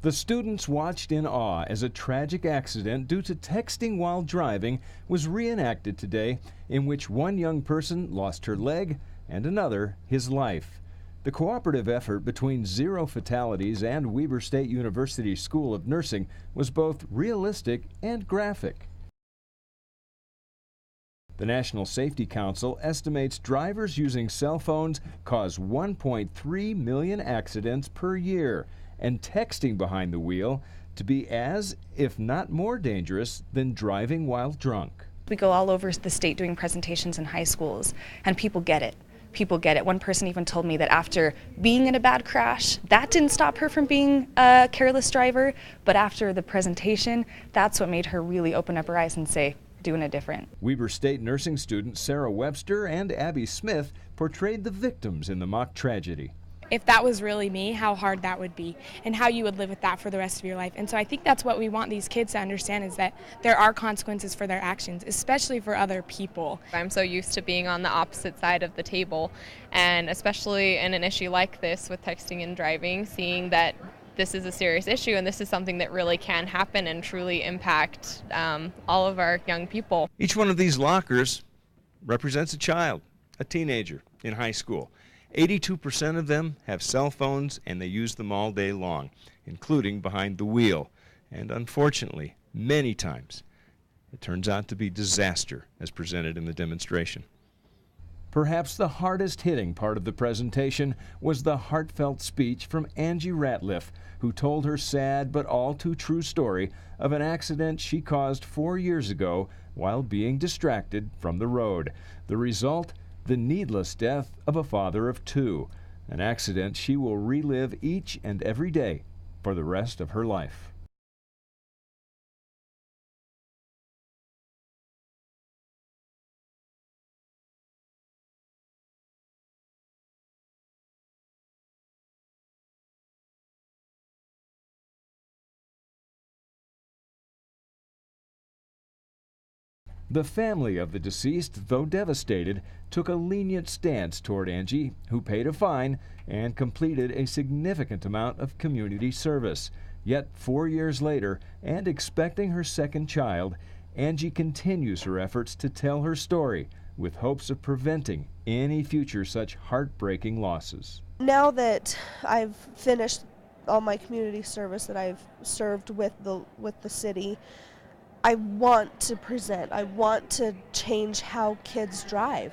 The students watched in awe as a tragic accident due to texting while driving was reenacted today, in which one young person lost her leg and another his life. The cooperative effort between Zero Fatalities and Weber State University School of Nursing was both realistic and graphic. The National Safety Council estimates drivers using cell phones cause 1.3 million accidents per year, and texting behind the wheel to be as, if not more dangerous, than driving while drunk. We go all over the state doing presentations in high schools, and people get it. People get it. One person even told me that after being in a bad crash, that didn't stop her from being a careless driver, but after the presentation, that's what made her really open up her eyes and say, doing it different. Weber State nursing students Sarah Webster and Abby Smith portrayed the victims in the mock tragedy. If that was really me, how hard that would be and how you would live with that for the rest of your life. And so I think that's what we want these kids to understand, is that there are consequences for their actions, especially for other people. I'm so used to being on the opposite side of the table, and especially in an issue like this with texting and driving, seeing that this is a serious issue and this is something that really can happen and truly impact all of our young people. Each one of these lockers represents a child, a teenager in high school. 82% of them have cell phones, and they use them all day long, including behind the wheel. And unfortunately, many times, it turns out to be disaster, as presented in the demonstration. Perhaps the hardest hitting part of the presentation was the heartfelt speech from Angie Ratliff, who told her sad but all too true story of an accident she caused 4 years ago while being distracted from the road. The result? The needless death of a father of two, an accident she will relive each and every day for the rest of her life. The family of the deceased, though devastated, took a lenient stance toward Angie, who paid a fine and completed a significant amount of community service. Yet 4 years later, and expecting her second child, Angie continues her efforts to tell her story with hopes of preventing any future such heartbreaking losses. Now that I've finished all my community service that I've served with the city, I want to present. I want to change how kids drive.